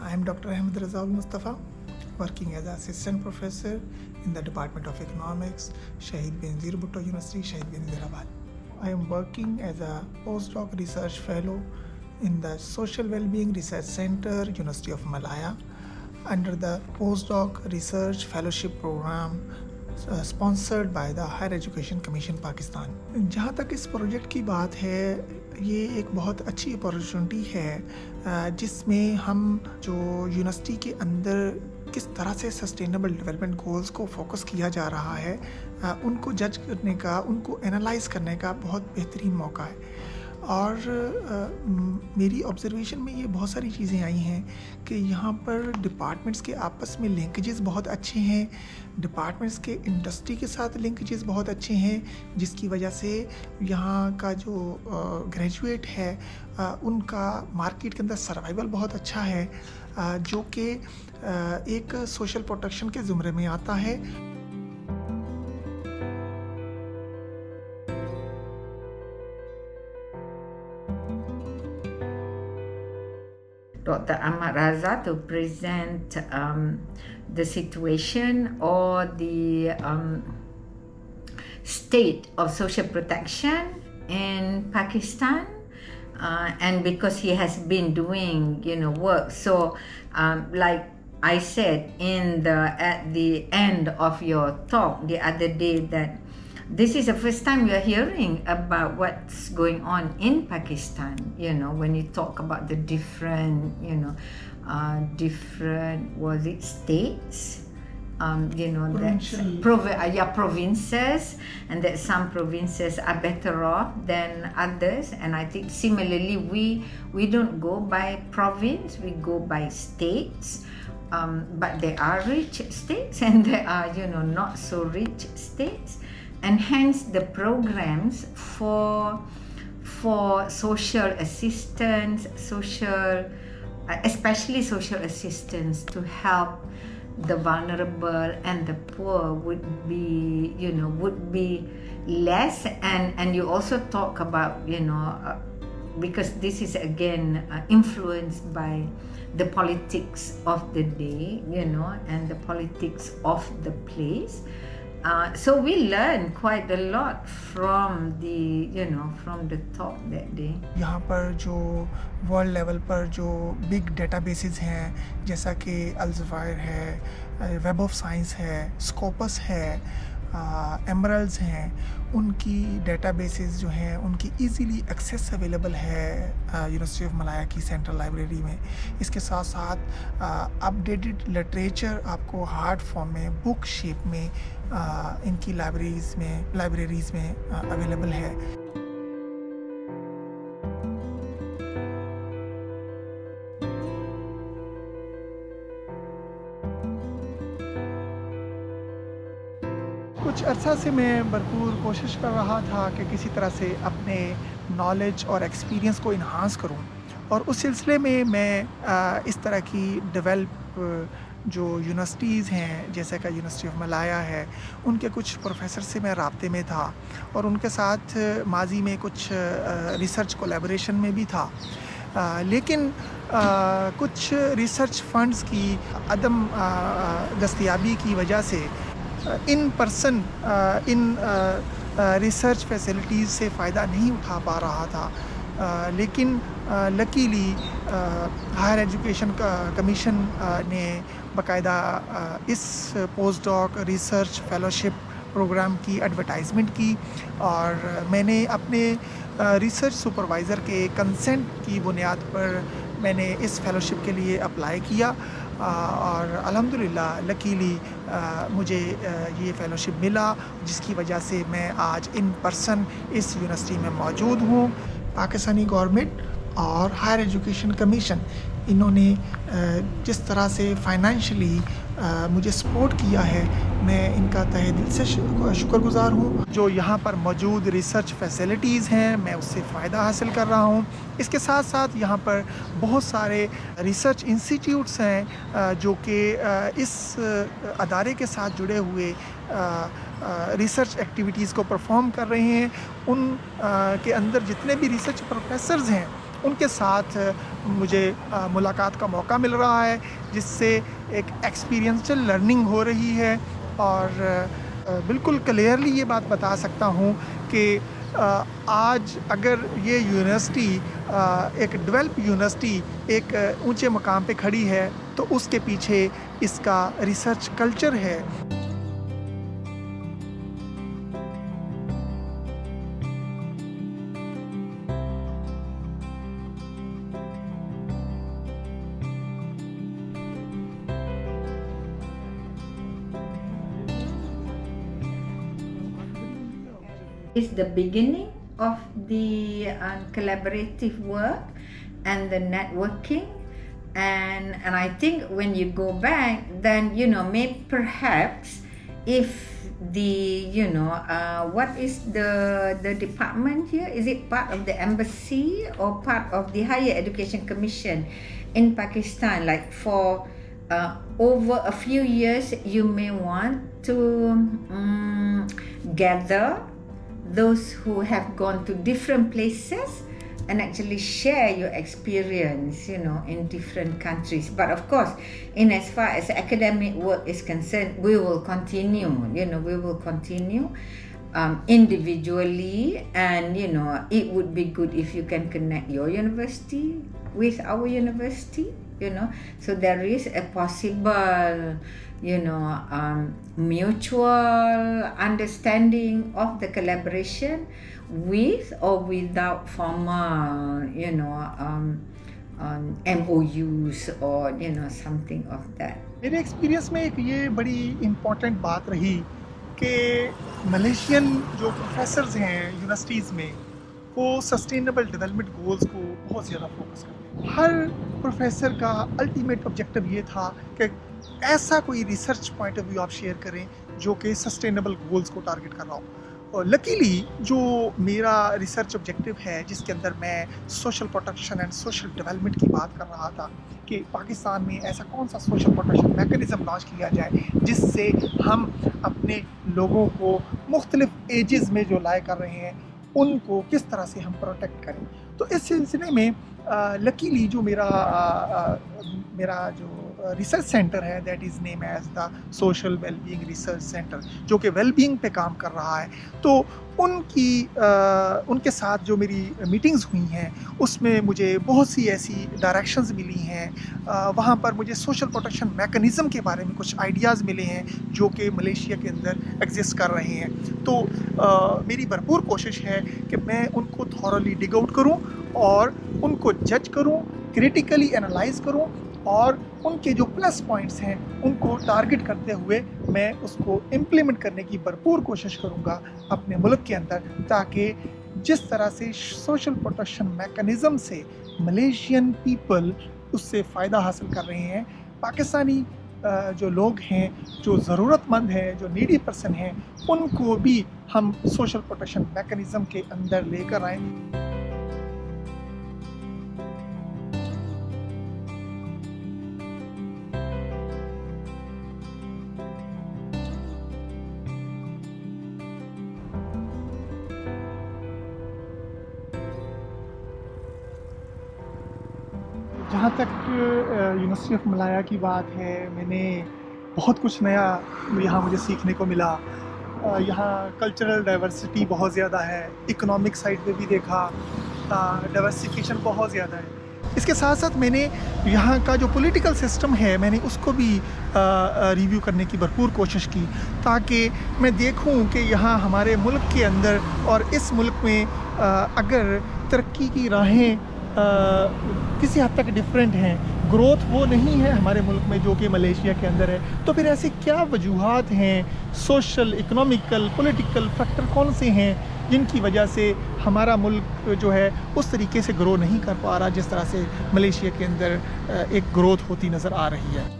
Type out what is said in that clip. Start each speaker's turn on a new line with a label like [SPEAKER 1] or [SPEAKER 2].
[SPEAKER 1] I am Dr. Ahmed Razaul Mustafa, working as an assistant professor in the Department of Economics, Shahid Benazir Bhutto University, Shahid Benazirabad. I am working as a postdoc research fellow in the Social Wellbeing Research Center, University of Malaya, under the postdoc research fellowship program sponsored by the Higher Education Commission Pakistan. जहाँ तक इस project की बात है, ये एक बहुत अच्छी अपॉर्चुनिटी है जिसमें हम जो यूनिवर्सिटी के अंदर किस तरह से सस्टेनेबल डेवलपमेंट गोल्स को फोकस किया जा रहा है उनको जज करने का, उनको एनालाइज करने का बहुत बेहतरीन मौका है। और मेरी ऑब्जर्वेशन में ये बहुत सारी चीज़ें आई हैं कि यहाँ पर डिपार्टमेंट्स के आपस में लिंकेजेस बहुत अच्छे हैं, डिपार्टमेंट्स के इंडस्ट्री के साथ लिंकेजेस बहुत अच्छे हैं, जिसकी वजह से यहाँ का जो ग्रेजुएट है उनका मार्केट के अंदर सर्वाइवल बहुत अच्छा है, जो कि एक सोशल प्रोटेक्शन के ज़ुमरे में आता है।
[SPEAKER 2] Dr. Ahmad Raza to present the situation or the state of social protection in Pakistan, and because he has been doing work. So like I said at the end of your talk the other day, that this is the first time we are hearing about what's going on in Pakistan. When you talk about the different states, provinces, and that some provinces are better off than others. And I think similarly we don't go by province, we go by states. But there are rich states and there are not so rich states. And hence the programs for social assistance, especially social assistance to help the vulnerable and the poor would be less. And you also talk about because this is again influenced by the politics of the day, and the politics of the place. So we learn quite a lot from the talk that day.
[SPEAKER 1] यहाँ पर जो world level पर जो big databases हैं, जैसा कि अल्ज़फायर है, web of science है, स्कोपस है, एमरल्ड्स हैं, उनकी डेटाबेसेस जो हैं उनकी इजीली एक्सेस अवेलेबल है यूनिवर्सिटी ऑफ मलाया की सेंट्रल लाइब्रेरी में। इसके साथ साथ अपडेटेड लिटरेचर आपको हार्ड फॉर्म में, बुक शेप में इनकी लाइब्रेरीज़ में अवेलेबल है। कुछ अर्सा से मैं भरपूर कोशिश कर रहा था कि किसी तरह से अपने नॉलेज और एक्सपीरियंस को इन्हांस करूं, और उस सिलसिले में मैं इस तरह की डेवलप जो यूनिवर्सिटीज़ हैं, जैसे कि यूनिवर्सिटी ऑफ मलाया है, उनके कुछ प्रोफेसर से मैं राब्ते में था और उनके साथ माजी में कुछ रिसर्च कोलैबोरेशन में भी था। लेकिन कुछ रिसर्च फंड्स की अदम दस्तयाबी की वजह से इन पर्सन रिसर्च फैसिलिटीज़ से फ़ायदा नहीं उठा पा रहा था। लेकिन लकीली हायर एजुकेशन कमीशन ने बाकायदा इस post doc research fellowship program की एडवर्टाइजमेंट की, और मैंने अपने रिसर्च सुपरवाइज़र के कंसेंट की बुनियाद पर मैंने इस फेलोशिप के लिए अप्लाई किया, और अल्हम्दुलिल्लाह लकीली मुझे ये फेलोशिप मिला, जिसकी वजह से मैं आज इन पर्सन इस यूनिवर्सिटी में मौजूद हूँ। पाकिस्तानी गवर्नमेंट और हायर एजुकेशन कमीशन, इन्होंने जिस तरह से फाइनेंशियली मुझे सपोर्ट किया है, मैं इनका तहे दिल से शुक्रगुज़ार हूँ। जो यहाँ पर मौजूद रिसर्च फैसिलिटीज़ हैं, मैं उससे फ़ायदा हासिल कर रहा हूँ। इसके साथ साथ यहाँ पर बहुत सारे रिसर्च इंस्टीट्यूट्स हैं जो कि इस अदारे के साथ जुड़े हुए रिसर्च एक्टिविटीज़ को परफॉर्म कर रहे हैं। उन के अंदर जितने भी रिसर्च प्रोफेसर्स हैं ان کے ساتھ مجھے ملاقات کا موقع مل رہا ہے، جس سے ایک ایکسپیرینشل لرننگ ہو رہی ہے، اور بالکل کلیئرلی یہ بات بتا سکتا ہوں کہ آج اگر یہ یونیورسٹی ایک ڈیولپ یونیورسٹی ایک اونچے مقام پہ کھڑی ہے تو اس کے پیچھے اس کا ریسرچ کلچر ہے۔
[SPEAKER 2] It's the beginning of the collaborative work and the networking, and I think when you go back, then maybe perhaps if the what is the department here? Is it part of the embassy or part of the Higher Education Commission in Pakistan? Like for over a few years, you may want to gather those who have gone to different places and actually share your experience, in different countries. But of course, in as far as academic work is concerned, we will continue, individually, and it would be good if you can connect your university with our university, so there is a possible mutual understanding of the collaboration with or without formal MOUs or something of that.
[SPEAKER 1] میرے experience میں ایک یہ بڑی important بات رہی کہ Malaysian جو professors ہیں یونیورسٹیز میں وہ سسٹینیبل ڈیولپمنٹ گولز کو بہت زیادہ فوکس کرتے ہیں۔ ہر پروفیسر کا الٹیمیٹ آبجیکٹیو یہ تھا کہ ایسا کوئی ریسرچ پوائنٹ آف ویو آپ شیئر کریں جو کہ سسٹینیبل گولز کو ٹارگٹ کر رہا ہو۔ اور لکیلی جو میرا ریسرچ آبجیکٹیو ہے جس کے اندر میں social protection and social development کی بات کر رہا تھا کہ پاکستان میں ایسا کون سا سوشل پروٹیکشن میکانزم لانچ کیا جائے جس سے ہم اپنے لوگوں کو مختلف ایجز میں جو لائے کر رہے ہیں ان کو کس طرح سے ہم پروٹیکٹ کریں۔ تو اس سلسلے میں لکیلی جو میرا جو ریسرچ سینٹر ہے that is name is the social well being research centre, جو کہ ویل بینگ پہ کام کر رہا ہے، تو ان کے ساتھ جو میری میٹنگز ہوئی ہیں اس میں مجھے بہت سی ایسی ڈائریکشنز ملی ہیں، وہاں پر مجھے سوشل پروٹیکشن میکانزم کے بارے میں کچھ آئیڈیاز ملے ہیں جو کہ ملیشیا کے اندر ایگزسٹ کر رہے ہیں۔ تو میری بھرپور کوشش ہے کہ میں ان کو تھورلی ڈگ آؤٹ کروں اور ان کو جج کروں، کریٹیکلی انالائز کروں، اور ان کے جو پلس پوائنٹس ہیں ان کو ٹارگٹ کرتے ہوئے میں اس کو امپلیمنٹ کرنے کی بھرپور کوشش کروں گا اپنے ملک کے اندر، تاکہ جس طرح سے سوشل پروٹیکشن میکانزم سے ملیشین پیپل اس سے فائدہ حاصل کر رہے ہیں، پاکستانی جو لوگ ہیں جو ضرورت مند ہیں، جو نیڈی پرسن ہیں، ان کو بھی ہم سوشل پروٹیکشن میکانزم کے اندر لے کر آئیں۔ جہاں تک یونیورسٹی آف ملایا کی بات ہے، میں نے بہت کچھ نیا یہاں مجھے سیکھنے کو ملا۔ یہاں کلچرل ڈائیورسٹی بہت زیادہ ہے، اکنامک سائڈ پہ بھی دیکھا ڈائیورسفیکیشن بہت زیادہ ہے۔ اس کے ساتھ ساتھ میں نے یہاں کا جو پولیٹیکل سسٹم ہے میں نے اس کو بھی ریویو کرنے کی بھرپور کوشش کی، تاکہ میں دیکھوں کہ یہاں ہمارے ملک کے اندر اور اس ملک میں اگر ترقی کی راہیں کسی حد تک ڈفرینٹ ہیں، گروتھ وہ نہیں ہے ہمارے ملک میں جو کہ ملیشیا کے اندر ہے، تو پھر ایسی کیا وجوہات ہیں، سوشل، اکنامیکل، پولیٹیکل فیکٹر کون سے ہیں جن کی وجہ سے ہمارا ملک جو ہے اس طریقے سے گرو نہیں کر پا رہا جس طرح سے ملیشیا کے اندر ایک گروتھ ہوتی نظر آ رہی ہے۔